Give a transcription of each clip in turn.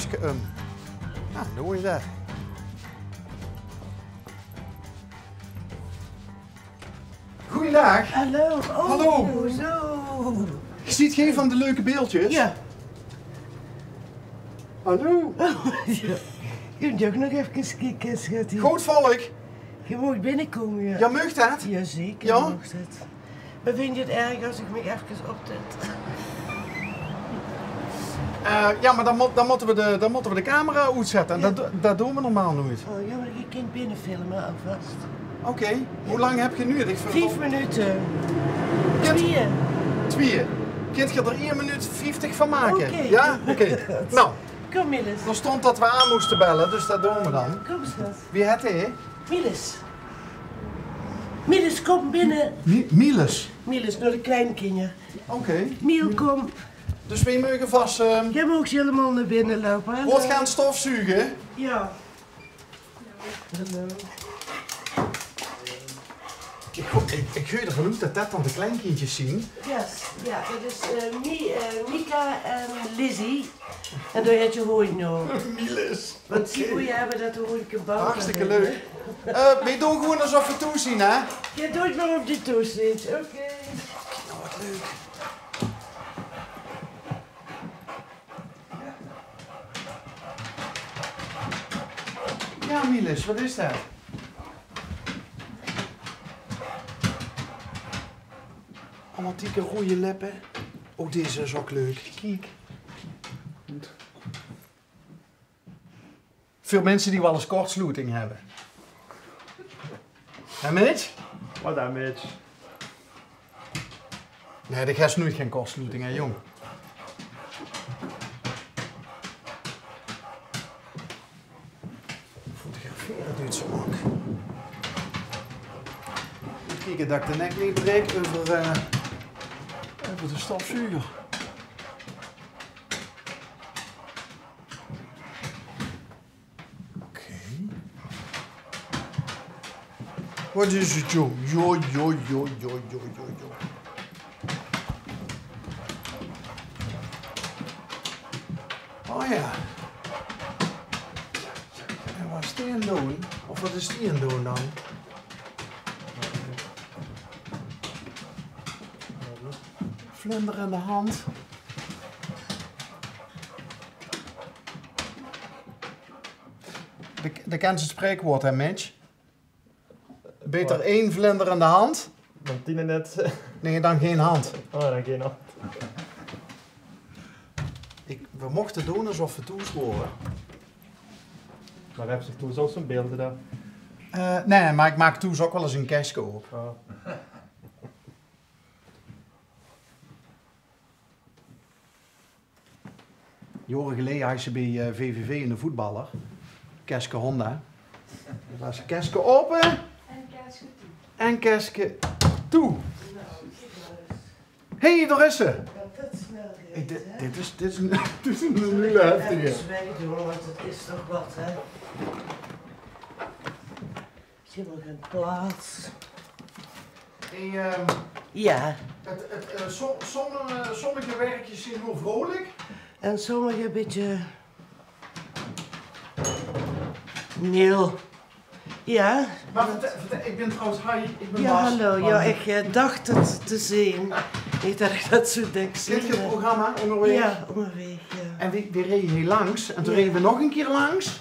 stukje Nou, dan hoor je dat. Goeiedag. Hallo. Oh, Hallo. Zo. Je ziet geen van de leuke beeldjes? Ja. Hallo. Je moet ook nog even kijken, schat. Groot volk. Je moet binnenkomen, ja. Ja, mag dat? Jazeker, Ja? mag dat. Maar vind je het erg als ik me even opzet? Ja, maar dan moeten we de camera uitzetten. Ja. Dat doen we normaal nooit. Oh, ja, maar je kunt binnenfilmen alvast. Oké. Hoe lang heb je nu? 5 minuten. Kind- 2. 2. Kind je er 1 minuut 50 van maken? Oké. Ja? Oké. Nou, Kom, Miles. er stond dat we aan moesten bellen, dus dat doen we dan. Kom, schat. Wie het hij? Miles. Miles, kom binnen. Miles. Miles, naar de kleinkinderen. Oké. Miel, kom. Dus we mogen vast... Jij mag helemaal naar binnen lopen. Hè? wordt gaan stofzuigen. Ja. Hallo. Ik ga ervan uit dat dan de kleinkindjes zien. Yes. Ja, dat is Mika en Lizzie. En daar heb je hooi nog. Miles. Want zie hoe je hebben dat hooi kebab. Hartstikke leuk. We doen gewoon alsof we toezien, hè? Je doet maar op die toestel. Oké. Nou, wat leuk. Ja, Miles, wat is dat? Allemaal dikke rode lippen. Oh, deze is ook leuk. Kijk. Goed. Veel mensen die wel eens kortsluiting hebben. En Mitch? Wat dan, Mitch? Nee, de gast nooit geen kortsluiting, hè, jong. Fotograferen duurt zo ook. Even kijken dat ik de nek niet breek over de stofzuiger. Oké. Wat is het, joh? Jo. Oh ja. En wat is die aan doen? Of wat is die aan doen dan? Vlinder in de hand. De kent het spreekwoord, hè, Mitch? Beter Wat? 1 vlinder in de hand, Want die net... nee, dan geen hand. Oh, dan geen hand. We mochten doen alsof we toeschoren. Maar heb je toen zo zo'n beelden daar? Nee, maar ik maak toes ook wel eens een kerstje op. Oh. Jaren geleden had ze bij VVV in de voetballer. Kerstje Honda. Dan was kerstje open. En kerstje toe. Hé, hey, daar is ze. Dat is snel Hey, geweest, hè? dit is een hele heftige. Even zwijgen, want het is toch wat, hè? Is hier nog een plaats? Hey, Ja, sommige werkjes zijn heel vrolijk. en sommige een beetje... Neel. Ja? Maar ik ben trouwens ik ben Ja, Bas. hallo. Ja, ik dacht het te zien. Niet dat ik dat zo denk. Kent je het programma onderweg? Ja, onderweg, ja. En we reden hier langs. En toen Ja. reden we nog een keer langs.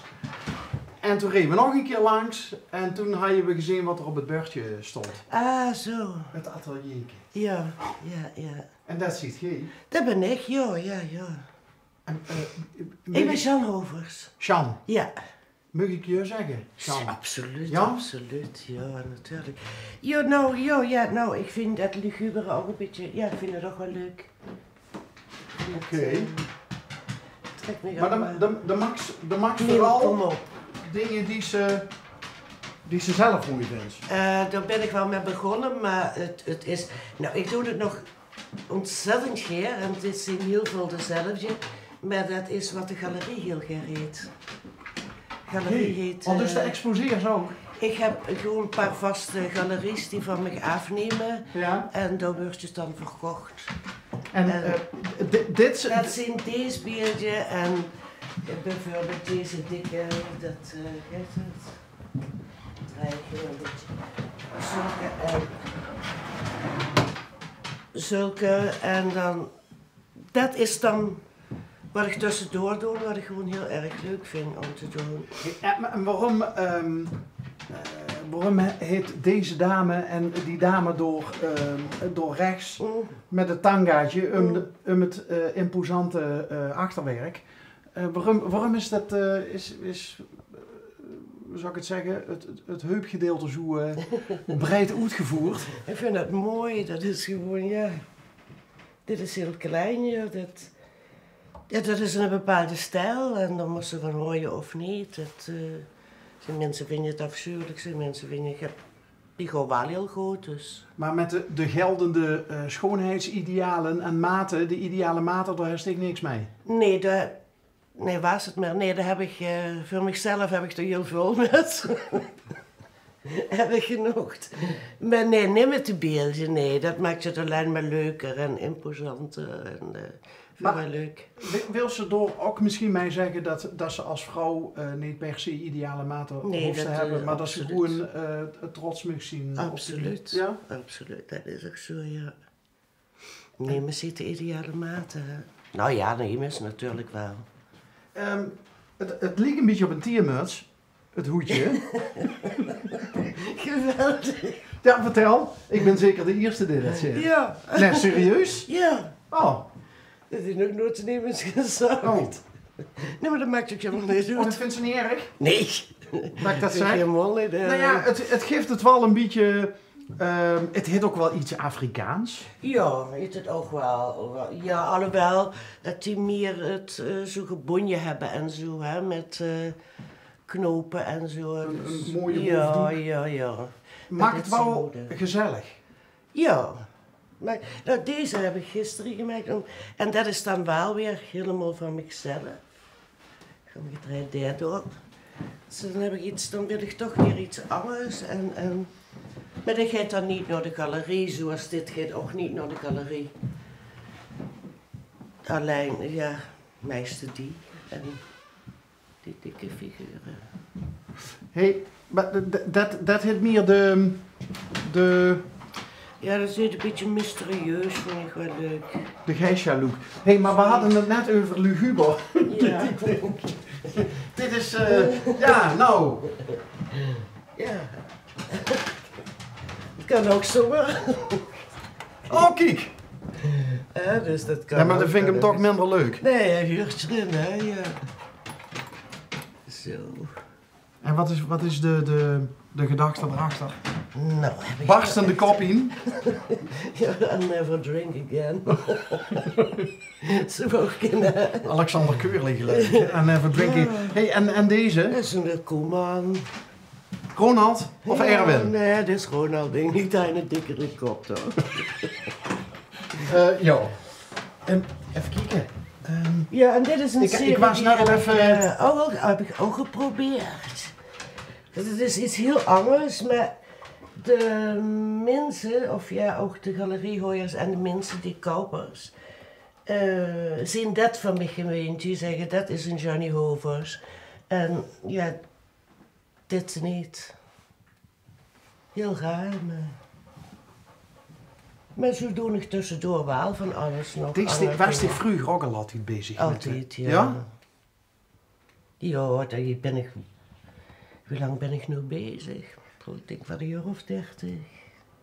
En toen reden we nog een keer langs. En toen hadden we gezien wat er op het bordje stond. Ah, zo. Het atelier. Ja. En dat ziet je. Dat ben ik, ja. En, Ik ben Jan Hovers. Jean, Ja. mag ik je zeggen? Jean. Absoluut, Ja? absoluut. Ja, natuurlijk. Nou, ik vind dat lugubere ook een beetje... Ja, ik vind het ook wel leuk. Oké. Trek me Maar allemaal. de max Neel, kom vooral op. dingen die ze zelf mooi vindt. Daar ben ik wel mee begonnen, maar het is... Nou, ik doe het nog ontzettend geer en het is in heel veel dezelfde. Maar dat is wat de galerie heel graag heet. Galerie heet... Oh, dus de exposeers ook? Ik heb gewoon een paar vaste galeries die van me afnemen Ja. en daar wordt het dan verkocht. En dit... Dat zijn deze beelden en Bijvoorbeeld deze dikke, dat heet het. Draai ik een beetje. Zulke en dan, dat is dan wat ik tussendoor doe, wat ik gewoon heel erg leuk vind om te doen. En waarom heet deze dame en die dame door rechts met het tangaatje het imposante achterwerk? Waarom is dat, hoe zou ik het zeggen, het heupgedeelte zo breed uitgevoerd? Ik vind dat mooi, dat is gewoon, ja, dit is heel klein, ja, dat is een bepaalde stijl en dan moet ze van horen of niet. Zijn mensen vinden het afschuwelijk, zijn mensen vinden het, die gaan wel heel goed, dus. Maar met de geldende schoonheidsidealen en maten, de ideale maten, daar heeft ik niks mee? Nee, was het maar. Nee, daar heb ik, voor mezelf heb ik er heel veel met. Heb ik genoeg. Maar nee, niet met de beelden, nee. Dat maakt het alleen maar leuker en imposanter en wel leuk. Wil ze door ook misschien mij zeggen dat ze als vrouw niet per se ideale maten hoeft te hebben, maar dat ze gewoon trots mag zien? Absoluut. Ja? Absoluut, dat is ook zo, ja. Nee, maar ziet de ideale maten. Nou ja, nee, is natuurlijk wel. Het lijkt een beetje op een tiermuts, het hoedje. Geweldig. Ja, vertel. Ik ben zeker de eerste die dat zegt. Ja. Nee, serieus? Ja. Oh. Dat is ook nooit te nemen gezegd. Oh. Nee, maar dat maakt ook helemaal niet uit. Oh, dat vindt ze niet erg? Nee. Dat ik dat zeg? Helemaal niet. Nou ja, het geeft het wel een beetje... het heet ook wel iets Afrikaans. Ja, heet het ook wel. Ja, alhoewel dat die meer het zo gebonje hebben en zo, hè, met knopen en zo. Een mooie bovendoek. Ja. Maakt het wel gezellig. Ja. Maar, nou, deze heb ik gisteren gemaakt. En dat is dan wel weer helemaal van mezelf. Ik ga me gedraaid daardoor. Dus dan heb ik iets, dan wil ik toch weer iets anders. Maar dat gaat dan niet naar de galerie, zoals dit gaat ook niet naar de galerie. Alleen, ja, meestal die en die dikke figuren. Hé, maar dat heeft meer de... Ja, dat is een beetje mysterieus, vind ik wel leuk. De geisha look. Hé, maar we hadden het net over luguber. Ja. Dit is, ja, nou. Ja. Het kan ook zomaar. Oh, kijk. Ja, dus dat kan. Ja, maar dan vind ik hem toch minder leuk. Nee, hij huurt erin, hè, ja. Zo. En wat is de gedachte erachter? Nou, heb ik... Barstende kop in. Ja, I'll never drink again. Zo ook kunnen. Alexander Keurling gelijk. En even drinken. Hey, en deze? Dat is een Koeman. Ronald of Erwin? Nee, dit is Ronald. Denk niet een dikkere kop, toch? Ja. Even kijken. Ja, en dit is een serie ik was net die even... heb ik ook geprobeerd. Het is iets heel anders, maar de mensen, of ja, ook de galeriehooiers en de mensen die kopers, zien dat van mij gemeend. Die zeggen, dat is een Johnny Hovers. En ja, dit niet. Heel raar, maar zodoende tussendoor wel van alles nog. Was die vroeger ook al altijd bezig? Altijd, met, ja. Ja? Ja, daar ben ik... Hoe lang ben ik nu bezig? Ik denk wel een jaar of 30.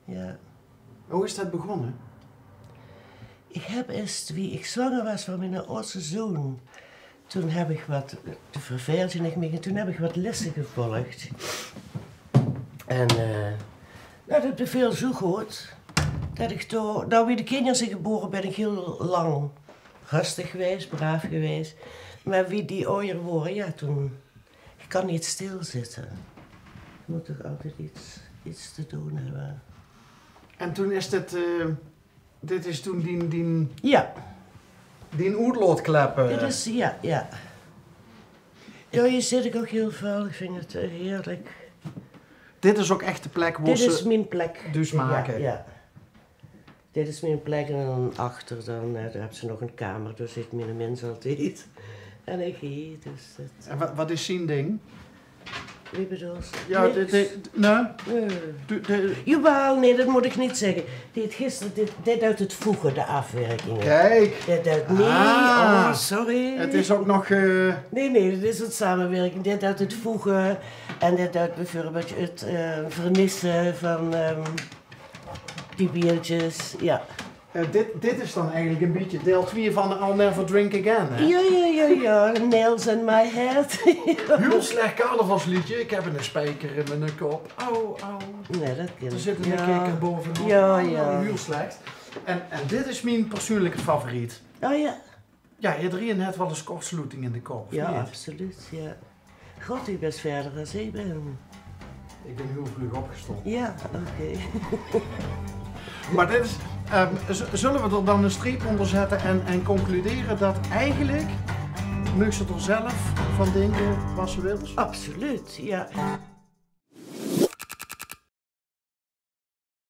Ja. Hoe is dat begonnen? Ik heb eerst, wie ik zwanger was van mijn oudste zoon, toen heb ik wat, te verveeld en ik me, toen heb ik wat lessen gevolgd. En nou, dat beviel zo goed, dat ik toen, nou wie de kinderen zijn geboren ben ik heel lang rustig geweest, braaf geweest. Maar wie die ouder worden, ja toen, ik kan niet stilzitten. Je moet toch altijd iets te doen hebben. En toen is dit is toen die Ja. die oerloodklep. Dit is, ja. Ja, hier zit ik ook heel veel. Ik vind het heerlijk. Dit is ook echt de plek waar Dit ze is mijn plek. dus maken. Ja. Dit is mijn plek en dan achter, dan, daar hebben ze nog een kamer, daar zit mijn mens altijd. allergie, dus dat... En wat is zijn ding? Wie bedoelt? Ja, nee. Jawel, nee, dat moet ik niet zeggen. Die had gisteren dit uit het voegen, de afwerkingen. Kijk. Dit uit... Nee, oh, sorry. Het is ook nog... Nee, dit is het samenwerking. Dit uit het voegen en dit uit bijvoorbeeld het vernissen van die biertjes, ja. Dit is dan eigenlijk een beetje deel 2 van I'll Never Drink Again, hè? Ja. Nails in my head. Heel slecht carnavalsliedje. Ik heb een spijker in mijn kop. Au. Nee, dat kan Er zit een ja. kikker bovenop. Ja. Heel slecht. En dit is mijn persoonlijke favoriet. Oh ja. Ja, iedereen heeft wel eens kortsluiting in de kop. Ja, niet? absoluut, ja. God, u bent verder dan ik ben. Ik ben heel vroeg opgestaan. Ja, oké. Maar dit is... zullen we er dan een streep onder zetten en concluderen dat eigenlijk... Mag ze er zelf van denken wat ze wil? Absoluut, ja.